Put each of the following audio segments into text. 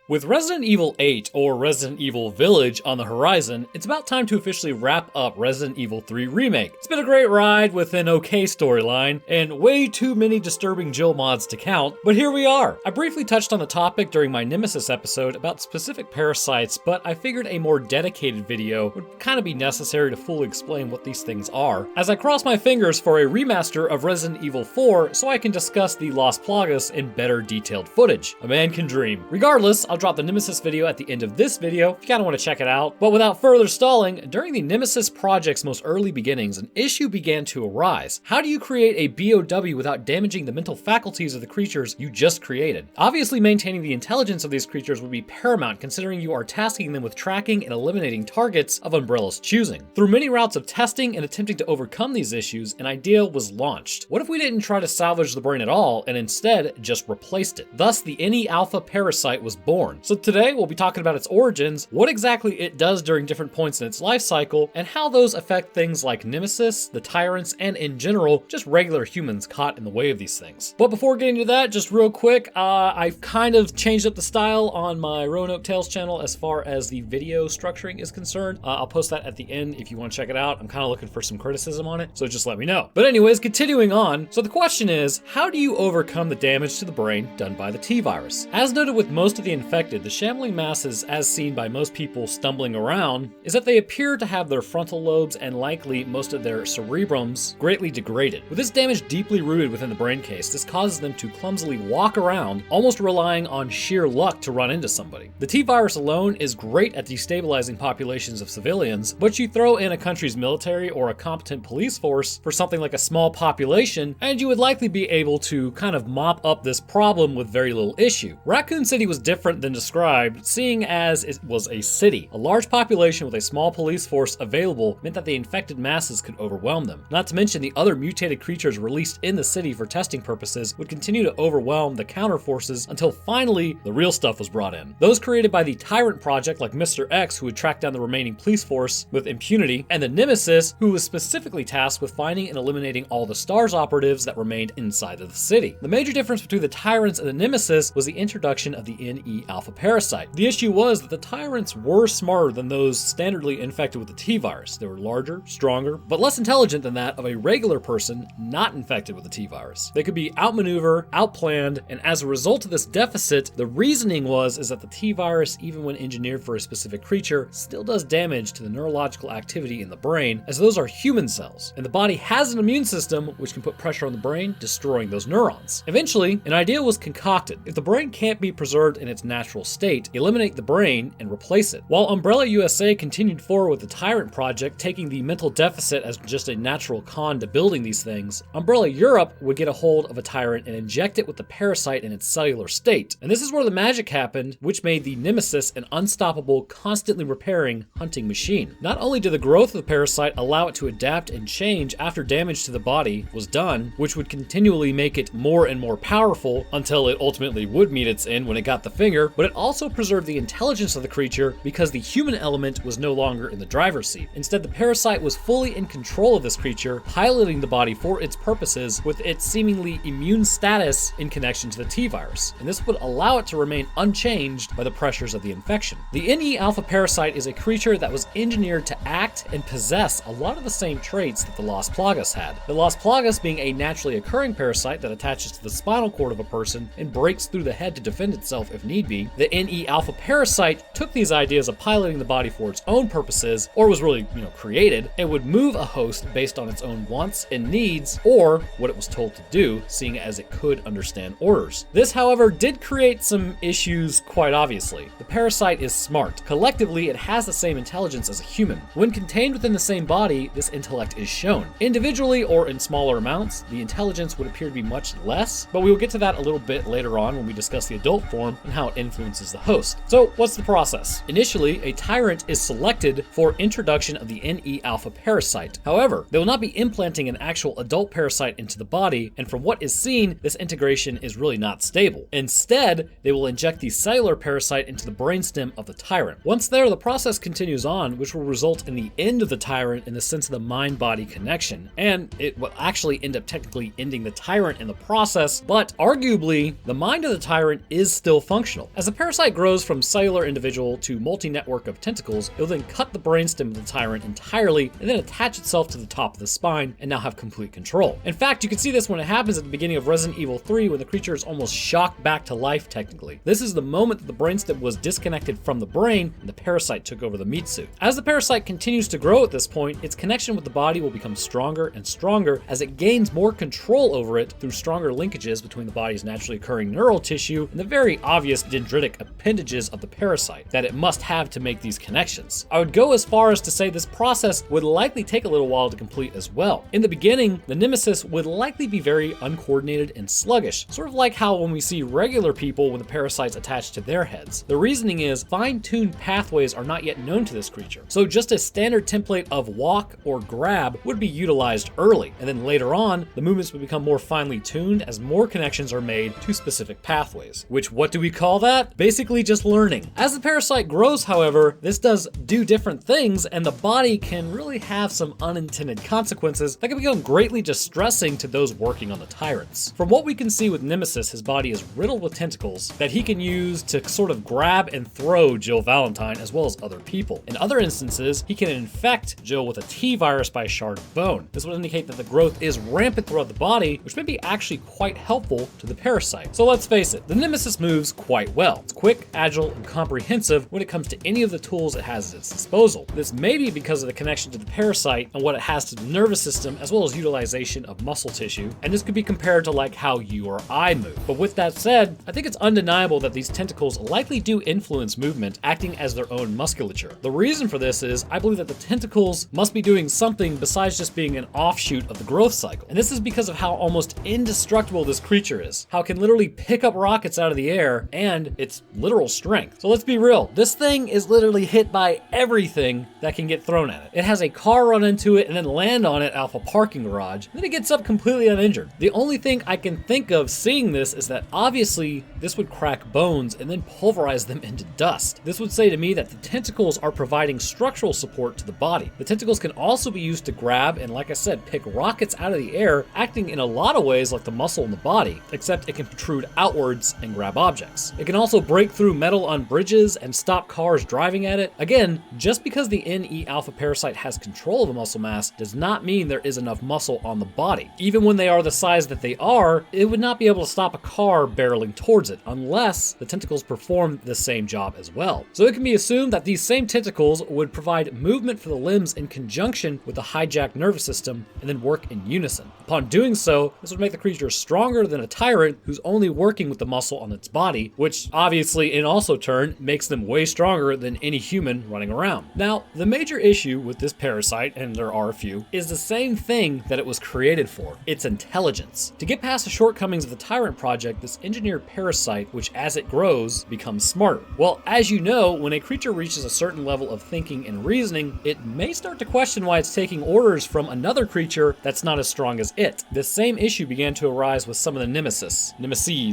With Resident Evil 8 or Resident Evil Village on the horizon, it's about time to officially wrap up Resident Evil 3 Remake. It's been a great ride with an okay storyline, and way too many disturbing Jill mods to count, but here we are. I briefly touched on the topic during my Nemesis episode about specific parasites, but I figured a more dedicated video would kind of be necessary to fully explain what these things are, as I cross my fingers for a remaster of Resident Evil 4 so I can discuss the Las Plagas in better detailed footage. A man can dream. Regardless, I'll drop the Nemesis video at the end of this video if you kind of want to check it out. But without further stalling, during the Nemesis project's most early beginnings, an issue began to arise. How do you create a BOW without damaging the mental faculties of the creatures you just created? Obviously, maintaining the intelligence of these creatures would be paramount, considering you are tasking them with tracking and eliminating targets of Umbrella's choosing. Through many routes of testing and attempting to overcome these issues, an idea was launched. What if we didn't try to salvage the brain at all and instead just replaced it? Thus, the NE Alpha Parasite was born. So today we'll be talking about its origins, what exactly it does during different points in its life cycle, and how those affect things like Nemesis, the Tyrants, and in general, just regular humans caught in the way of these things. But before getting to that, just real quick, I've kind of changed up the style on my Roanoke Tales channel as far as the video structuring is concerned. I'll post that at the end if you want to check it out. I'm kind of looking for some criticism on it, so just let me know. But anyways, continuing on, so the question is, how do you overcome the damage to the brain done by the T-virus? As noted with most of the infected, the shambling masses, as seen by most people stumbling around, is that they appear to have their frontal lobes and likely most of their cerebrums greatly degraded. With this damage deeply rooted within the brain case, this causes them to clumsily walk around, almost relying on sheer luck to run into somebody. The T-virus alone is great at destabilizing populations of civilians, but you throw in a country's military or a competent police force for something like a small population, and you would likely be able to kind of mop up this problem with very little issue. Raccoon City was different than described, seeing as it was a city. A large population with a small police force available meant that the infected masses could overwhelm them. Not to mention the other mutated creatures released in the city for testing purposes would continue to overwhelm the counter forces until finally the real stuff was brought in. Those created by the Tyrant Project, like Mr. X, who would track down the remaining police force with impunity, and the Nemesis, who was specifically tasked with finding and eliminating all the STARS operatives that remained inside of the city. The major difference between the Tyrants and the Nemesis was the introduction of the NE Alpha Parasite. The issue was that the Tyrants were smarter than those standardly infected with the T-virus. They were larger, stronger, but less intelligent than that of a regular person not infected with the T-virus. They could be outmaneuvered, outplanned, and as a result of this deficit, the reasoning is that the T-virus, even when engineered for a specific creature, still does damage to the neurological activity in the brain, as those are human cells, and the body has an immune system which can put pressure on the brain, destroying those neurons. Eventually, an idea was concocted. If the brain can't be preserved in its natural state, eliminate the brain and replace it. While Umbrella USA continued forward with the Tyrant Project, taking the mental deficit as just a natural con to building these things, Umbrella Europe would get a hold of a Tyrant and inject it with the parasite in its cellular state. And this is where the magic happened, which made the Nemesis an unstoppable, constantly repairing hunting machine. Not only did the growth of the parasite allow it to adapt and change after damage to the body was done, which would continually make it more and more powerful until it ultimately would meet its end when it got the finger, but it also preserved the intelligence of the creature because the human element was no longer in the driver's seat. Instead, the parasite was fully in control of this creature, piloting the body for its purposes with its seemingly immune status in connection to the T-virus, and this would allow it to remain unchanged by the pressures of the infection. The NE Alpha Parasite is a creature that was engineered to act and possess a lot of the same traits that the Las Plagas had. The Las Plagas being a naturally occurring parasite that attaches to the spinal cord of a person and breaks through the head to defend itself if need be. The NE Alpha Parasite took these ideas of piloting the body for its own purposes, or was really, created, and would move a host based on its own wants and needs, or what it was told to do, seeing as it could understand orders. This, however, did create some issues quite obviously. The parasite is smart. Collectively, it has the same intelligence as a human. When contained within the same body, this intellect is shown. Individually or in smaller amounts, the intelligence would appear to be much less, but we will get to that a little bit later on when we discuss the adult form and how it influences the host. So what's the process? Initially, a Tyrant is selected for introduction of the NE Alpha Parasite. However, they will not be implanting an actual adult parasite into the body, and from what is seen, this integration is really not stable. Instead, they will inject the cellular parasite into the brainstem of the Tyrant. Once there, the process continues on, which will result in the end of the Tyrant in the sense of the mind-body connection, and it will actually end up technically ending the Tyrant in the process, but arguably, the mind of the Tyrant is still functional. As the parasite grows from cellular individual to multi-network of tentacles, it will then cut the brainstem of the Tyrant entirely and then attach itself to the top of the spine and now have complete control. In fact, you can see this when it happens at the beginning of Resident Evil 3 when the creature is almost shocked back to life technically. This is the moment that the brainstem was disconnected from the brain and the parasite took over the meat suit. As the parasite continues to grow at this point, its connection with the body will become stronger and stronger as it gains more control over it through stronger linkages between the body's naturally occurring neural tissue and the very obvious dendritic appendages of the parasite that it must have to make these connections. I would go as far as to say this process would likely take a little while to complete as well. In the beginning, the Nemesis would likely be very uncoordinated and sluggish, sort of like how when we see regular people when the parasite's attached to their heads. The reasoning is fine-tuned pathways are not yet known to this creature, so just a standard template of walk or grab would be utilized early, and then later on, the movements would become more finely tuned as more connections are made to specific pathways. Which, what do we call that? Basically just learning. As the parasite grows, however, this does do different things, and the body can really have some unintended consequences that can become greatly distressing to those working on the Tyrants. From what we can see with Nemesis, his body is riddled with tentacles that he can use to sort of grab and throw Jill Valentine as well as other people. In other instances, he can infect Jill with a T-virus by a shard of bone. This would indicate that the growth is rampant throughout the body, which may be actually quite helpful to the parasite. So let's face it, the Nemesis moves quite well. It's quick, agile, and comprehensive when it comes to any of the tools it has at its disposal. This may be because of the connection to the parasite and what it has to the nervous system as well as utilization of muscle tissue, and this could be compared to like how you or I move. But with that said, I think it's undeniable that these tentacles likely do influence movement, acting as their own musculature. The reason for this is I believe that the tentacles must be doing something besides just being an offshoot of the growth cycle. And this is because of how almost indestructible this creature is, how it can literally pick up rockets out of the air and its literal strength. So let's be real, this thing is literally hit by everything that can get thrown at it. It has a car run into it and then land on it out of a parking garage, and then it gets up completely uninjured. The only thing I can think of seeing this is that obviously this would crack bones and then pulverize them into dust. This would say to me that the tentacles are providing structural support to the body. The tentacles can also be used to grab and, like I said, pick rockets out of the air, acting in a lot of ways like the muscle in the body, except it can protrude outwards and grab objects. It can also break through metal on bridges and stop cars driving at it. Again, just because the NE Alpha Parasite has control of the muscle mass does not mean there is enough muscle on the body. Even when they are the size that they are, it would not be able to stop a car barreling towards it unless the tentacles perform the same job as well. So it can be assumed that these same tentacles would provide movement for the limbs in conjunction with the hijacked nervous system and then work in unison. Upon doing so, this would make the creature stronger than a Tyrant who's only working with the muscle on its body, which obviously in also turn makes them way stronger than any human running around. Now, the major issue with this parasite, and there are a few, is the same thing that it was created for, its intelligence. To get past the shortcomings of the Tyrant Project, this engineered parasite, which as it grows, becomes smarter. Well, as you know, when a creature reaches a certain level of thinking and reasoning, it may start to question why it's taking orders from another creature that's not as strong as it. This same issue began to arise with some of the Nemesises, Nemesi,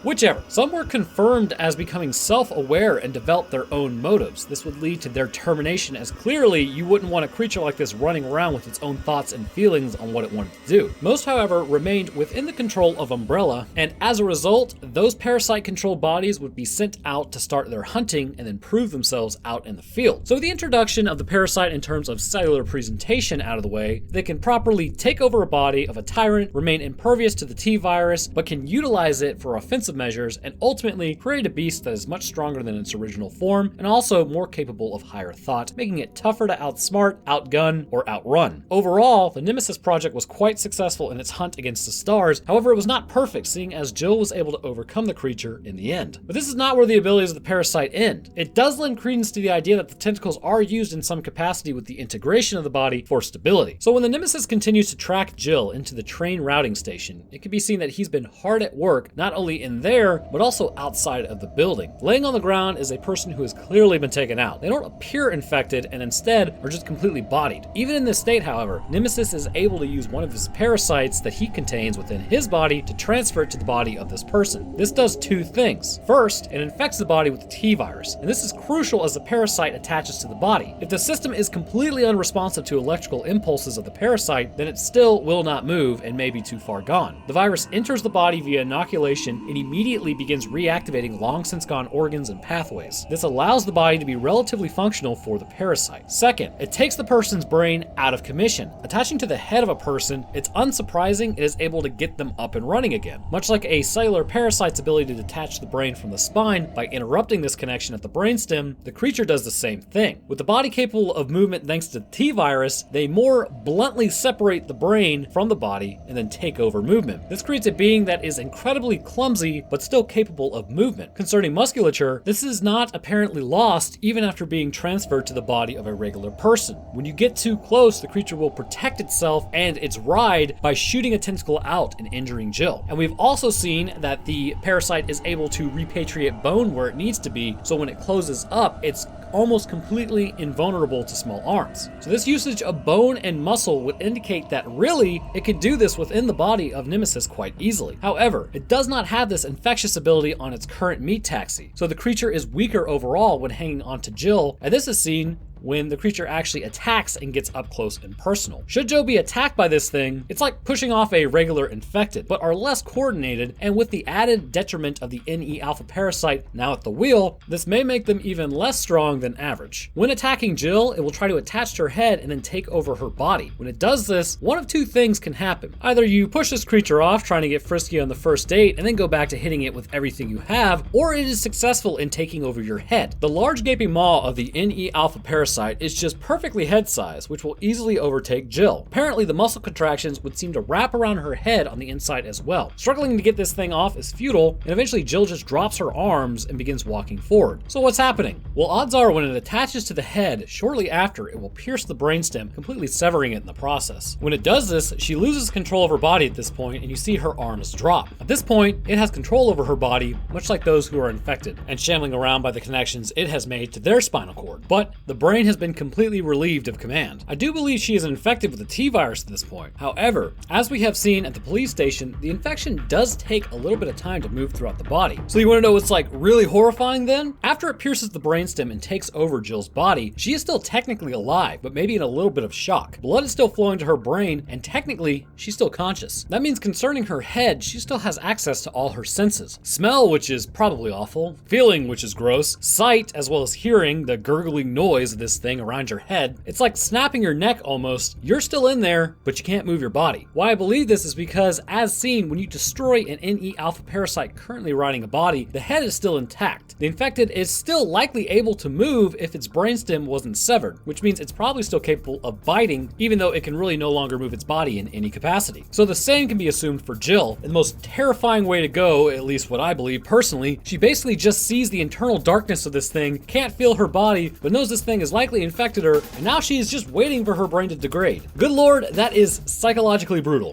whichever. Some were confirmed as becoming self-aware and developed their own motives. This would lead to their termination, as clearly you wouldn't want a creature like this running around with its own thoughts and feelings on what it wanted to do. Most, however, remained within the control of Umbrella, and as a result, those parasite-controlled bodies would be sent out to start their hunting and then prove themselves out in the field. So with the introduction of the parasite in terms of cellular presentation out of the way, they can properly take over a body of a Tyrant, remain impervious to the T-virus, but can utilize it for offensive measures and ultimately create a beast that is much stronger than its original form and also more capable of higher thought, making it tougher to outsmart, outgun, or outrun. Overall, the Nemesis project was quite successful in its hunt against the stars. However, it was not perfect, seeing as Jill was able to overcome the creature in the end. But this is not where the abilities of the parasite end. It does lend credence to the idea that the tentacles are used in some capacity with the integration of the body for stability. So when the Nemesis continues to track Jill into the train routing station, it can be seen that he's been hard at work, not only in there, but also outside of the building. Laying on the ground is a person who has clearly been taken out. They don't appear infected and instead are just completely bodied. Even in this state, however, Nemesis is able to use one of his parasites that he contains within his body to transfer it to the body of this person. This does two things. First, it infects the body with the T-virus, and this is crucial as the parasite attaches to the body. If the system is completely unresponsive to electrical impulses of the parasite, then it still will not move and may be too far gone. The virus enters the body via inoculation brain, it immediately begins reactivating long since gone organs and pathways. This allows the body to be relatively functional for the parasite. Second, it takes the person's brain out of commission. Attaching to the head of a person, it's unsurprising it is able to get them up and running again. Much like a cellular parasite's ability to detach the brain from the spine by interrupting this connection at the brainstem, the creature does the same thing. With the body capable of movement thanks to T-virus, they more bluntly separate the brain from the body and then take over movement. This creates a being that is incredibly clumsy but still capable of movement. Concerning musculature, this is not apparently lost even after being transferred to the body of a regular person. When you get too close, the creature will protect itself and its ride by shooting a tentacle out and injuring Jill. And we've also seen that the parasite is able to repatriate bone where it needs to be, so when it closes up, it's almost completely invulnerable to small arms. So this usage of bone and muscle would indicate that really it could do this within the body of Nemesis quite easily. However, it does not have this infectious ability on its current meat taxi, so the creature is weaker overall when hanging onto Jill, and this is seen when the creature actually attacks and gets up close and personal. Should Joe be attacked by this thing, it's like pushing off a regular infected, but are less coordinated, and with the added detriment of the NE Alpha Parasite now at the wheel, this may make them even less strong than average. When attacking Jill, it will try to attach to her head and then take over her body. When it does this, one of two things can happen. Either you push this creature off trying to get frisky on the first date and then go back to hitting it with everything you have, or it is successful in taking over your head. The large gaping maw of the NE Alpha Parasite is just perfectly head size, which will easily overtake Jill. Apparently, the muscle contractions would seem to wrap around her head on the inside as well. Struggling to get this thing off is futile, and eventually Jill just drops her arms and begins walking forward. So what's happening? Well, odds are when it attaches to the head, shortly after, it will pierce the brainstem, completely severing it in the process. When it does this, she loses control of her body at this point, and you see her arms drop. At this point, it has control over her body, much like those who are infected, and shambling around by the connections it has made to their spinal cord. But the brain has been completely relieved of command. I do believe she is infected with the T-virus at this point. However, as we have seen at the police station, the infection does take a little bit of time to move throughout the body. So you want to know what's like really horrifying then? After it pierces the brainstem and takes over Jill's body, she is still technically alive, but maybe in a little bit of shock. Blood is still flowing to her brain, and technically, she's still conscious. That means concerning her head, she still has access to all her senses. Smell, which is probably awful. Feeling, which is gross. Sight, as well as hearing, the gurgling noise of this thing around your head. It's like snapping your neck almost. You're still in there, but you can't move your body. Why I believe this is because, as seen, when you destroy an NE Alpha Parasite currently riding a body, the head is still intact. The infected is still likely able to move if its brainstem wasn't severed, which means it's probably still capable of biting, even though it can really no longer move its body in any capacity. So the same can be assumed for Jill. And the most terrifying way to go, at least what I believe personally, she basically just sees the internal darkness of this thing, can't feel her body, but knows this thing is likely infected her, and now she is just waiting for her brain to degrade. Good lord, that is psychologically brutal.